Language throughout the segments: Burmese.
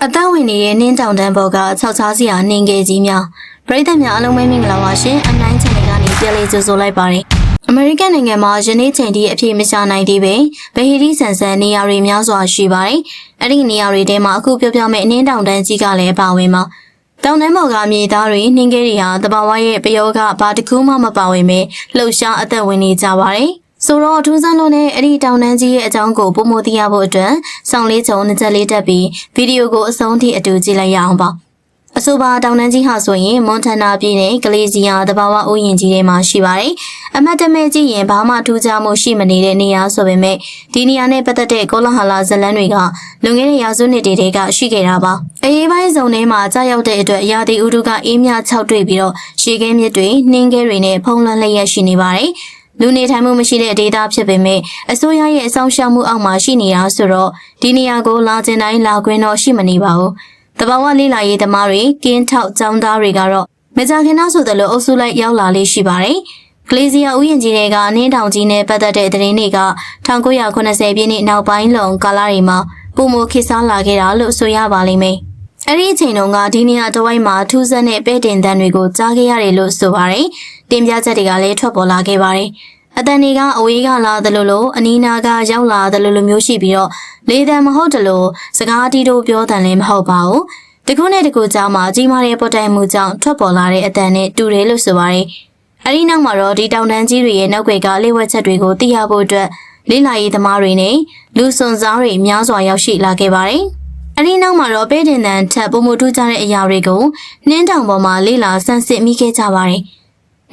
အသက်ဝင်နေတဲ့နင်းတောင်တန်းဘော်က6ချားစီယာနှင်းငယ်ကြီးများပရိသတ်များအလုံးမင်္ဂလာပါရှင်အနိုင်ချန်နယ်ကနေပြန်လည်ကြိုဆိုလိုက်ပါတယ်အမေရိကန်နိုင်ငံမှာယနေ့ချိန်ထိအပြည့်မရှာနိုင်သေးပဲဗဟီဒီဆန်ဆန်နေရာတွေများစွာရှိပါတယ်အဲ့ဒီနေရာတွေထဲမှာအခုပြောပြမယ့်နင်းတောင်တန်းကြီးကလည်းပါဝင်မှာတောင်တန်းဘော်ကမြေသားတွေနှင်းငယ်တွေဟာတဘာဝရဲ့ပယောဂဘာတစ်ခုမှမပါဝင်ပဲလှုပ်ရှားအသက်ဝင်နေကြပါတယ်ဆိုတော့ထူးဆန်းလို့နဲ့အဲ့ဒီတောင်တန်းကြီးရဲ့အကြောင်းကိုပုံမသိရဖို့အတွက်ဆောင်းလေးချုံနှစ်ချက်လေးတက်ပြီးဗီဒီယိုကိုအဆုံးထိအတူကြည့်လိုက်ရအောင်ပါအဆိုပါတောင်တန်းကြီးဟာဆိုရင်မွန်တန်နာပြည်နယ်ကလေးစီယာတဘာဝဥယျာဉ်ကြီးထဲမှာရှိပါတယ်အမတ်တမဲကြည့်ရင်ဘာမှထူးခြားမှုရှိမနေတဲ့နေရာဆိုပေမဲ့ဒီနေရာနဲ့ပတ်သက်တဲ့ကောလာဟလဇလန်းတွေကလွန်ခဲ့တဲ့ရာစုနှစ်တွေကရှိခဲ့တာပါအေးပိုင်းစုံထဲမှာကြာရောက်တဲ့အတွက်ရာသီဥတုကအေးမြ၆တွေ့ပြီးတော့ရှေးကဲမြစ်တွေနှင်းကဲတွေနဲ့ဖုံးလွှမ်းလျက်ရှိနေပါတယ်လူနေထိုင်မှုမရှိတဲ့ဒေသဖြစ်ပေမဲ့အစိုးရရဲ့အဆောင်ရှောက်မှုအောက်မှာရှိနေတာဆိုတော့ဒီနေရာကိုလာကျင်တိုင်းလာခွင့်တော့ရှိမနေပါဘူး။တဘာဝလေးလာရေးသမားတွေကင်းထောက်ကျောင်းသားတွေကတော့မကြခင်နောက်ဆိုသလိုအုပ်စုလိုက်ရောက်လာလေးရှိပါတယ်။ကလေးစီယာဥယျာဉ်ကြီးတွေကနင်းတောင်ကြီးနဲ့ပတ်သက်တဲ့သတင်းတွေက1980ပြည့်နှစ်နောက်ပိုင်းလုံကာလတွေမှာပုံမခေတ်စားလာခဲ့တာလို့ဆိုရပါလိမ့်မယ်။အဲ့ဒီအချိန်တုန်းကဒီနေရာတစ်ဝိုက်မှာထူးဆန်းတဲ့ပဲ့တင်တန်းတွေကိုကြားခဲ့ရတယ်လို့ဆိုပါတယ်။တင်ပြချက်တွေကလည်းထွက်ပေါ်လာခဲ့ပါတယ်။အတန်တွေကအဝေးကလာတယ်လို့အနီးနာကရောက်လာတယ်လို့မျိုးရှိပြီးတော့လေတံမဟုတ်တယ်လို့စကားတီးတို့ပြောတယ်လည်းမဟုတ်ပါဘူး။တခုနဲ့တခုကြားမှာကြီးမားတဲ့ပေါ်တိုင်မှုကြောင့်ထွက်ပေါ်လာတဲ့အတန်နဲ့တူတယ်လို့ဆိုပါတယ်။အဲဒီနောက်မှာတော့ဒီတောင်တန်းကြီးတွေရဲ့နောက်ကလေးဝက်ချက်တွေကိုသိရဖို့အတွက်လေးလာရေးသမားတွေနဲ့လူစွန်စားတွေများစွာရောက်ရှိလာခဲ့ပါတယ်။အဲဒီနောက်မှာတော့ပဲ့တင်တန်းထက်ပုံမထူးခြားတဲ့အရာတွေကိုနှင်းတောင်ပေါ်မှာလေးလာဆန်းစစ်မိခဲ့ကြပါတယ်။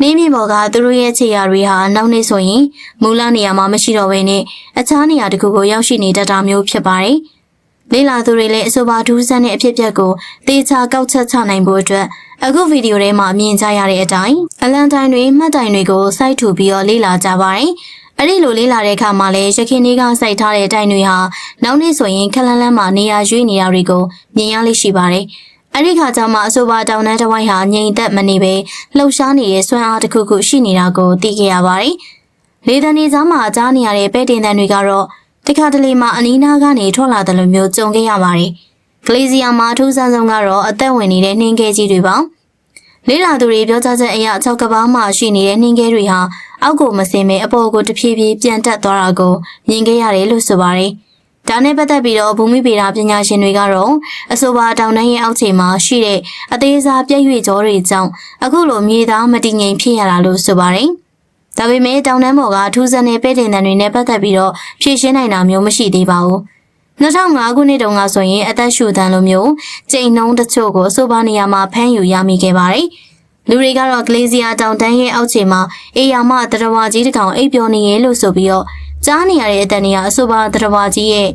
နှင်းမြေပေါ်ကသူတို့ရဲ့ခြေရာတွေဟာနောက်နေ့ဆိုရင်မူလနေရာမှာမရှိတော့ဘဲနဲ့အခြားနေရာတစ်ခုကိုရောက်ရှိနေတတ်တာမျိုးဖြစ်ပါတယ်။လေးလာသူတွေလည်းအဆိုပါထူးဆန်းတဲ့အဖြစ်အပျက်ကိုသေချာကောက်ချက်ချနိုင်ဖို့အတွက်အခုဗီဒီယိုထဲမှာမြင်ကြရတဲ့အတိုင်းအလံတိုင်တွေမှတ်တိုင်တွေကိုစိုက်ထူပြီးတော့လေးလာကြပါတယ်။အဲ့ဒီလိုလေးလာတဲ့အခါမှာလည်းရခင်လေးကစိုက်ထားတဲ့တိုင်တွေဟာနောက်နေ့ဆိုရင်ခလန်းလန်းမှာနေရာရွေးနေရာတွေကိုမြင်ရလိမ့်ရှိပါတယ်။အဲ့ဒီခါကျမှအဆိုပါတောင်တန်းတစ်ဝိုက်ဟာငြိမ်သက်မနေပဲလှုပ်ရှားနေတဲ့စွမ်းအားတစ်ခုခုရှိနေတာကိုသိခဲ့ရပါတယ်။လေတံနေကြားမှာကြားနေရတဲ့ပဲ့တင်တန်းတွေကတော့တခါတလေမှအနီးနားကနေထွက်လာတယ်လို့မျိုးကြုံခဲ့ရပါတယ်။ကလေးစီယာမှာထူးဆန်းဆုံးကတော့အသက်ဝင်နေတဲ့နှင်းကဲကြီးတွေပါ။လေးလာသူတွေပြောကြားချက်အရ6ကဘာမှရှိနေတဲ့နှင်းကဲတွေဟာအောက်ကိုမစင်ပဲအပေါ်ကိုတဖြည်းဖြည်းပြန်တက်သွားတာကိုမြင်ခဲ့ရတယ်လို့ဆိုပါတယ်။ဒါနဲ့ပတ်သက်ပြီးတော့ဘူမိဗေဒပညာရှင်တွေကတော့အဆိုပါတောင်တန်းရဲ့အောက်ခြေမှာရှိတဲ့အသေးစားပြည့်ရွေ့ကြောတွေကြောင့်အခုလိုမြေသားမတည်ငြိမ်ဖြစ်ရတာလို့ဆိုပါတယ်။ဒါပေမဲ့တောင်တန်းပေါ်ကထူးဆန်းတဲ့ပဲ့တင်တန်းတွေနဲ့ပတ်သက်ပြီးတော့ဖြည့်ရှင်းနိုင်တာမျိုးမရှိသေးပါဘူး။2005ခုနှစ်တုန်းကဆိုရင်အသက်ရှူတန်းလိုမျိုးကျိန်နှုံးတချို့ကိုအဆိုပါနေရာမှာဖမ်းယူရမိခဲ့ပါတယ်။လူတွေကတော့ကလေးစီယာတောင်တန်းရဲ့အောက်ခြေမှာအေယာမတရဝါကြီးတစ်ကောင်အိပ်ပျော်နေရဲ့လို့ဆိုပြီးတော့ကြားနေရတဲ့အတန်တွေကအဆိုပါတရဝါကြီးရဲ့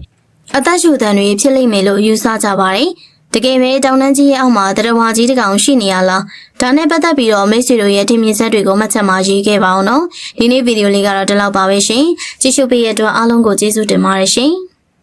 အသက်ရှူတန်းတွေဖြစ်လိမ့်မယ်လို့ယူဆကြပါတယ်။တကယ်ပဲတောင်တန်းကြီးရဲ့အောက်မှာတရဝါကြီးတစ်ကောင်ရှိနေရလား။ဒါနဲ့ပတ်သက်ပြီးတော့မိတ်ဆွေတို့ရဲ့ထင်မြင်ချက်တွေကိုမှတ်ချက်မှာရေးခဲ့ပါအောင်နော်။ဒီနေ့ဗီဒီယိုလေးကတော့ဒီလောက်ပါပဲရှင်။ကြည့်ရှုပေးတဲ့အတွက်အားလုံးကိုကျေးဇူးတင်ပါတယ်ရှင်။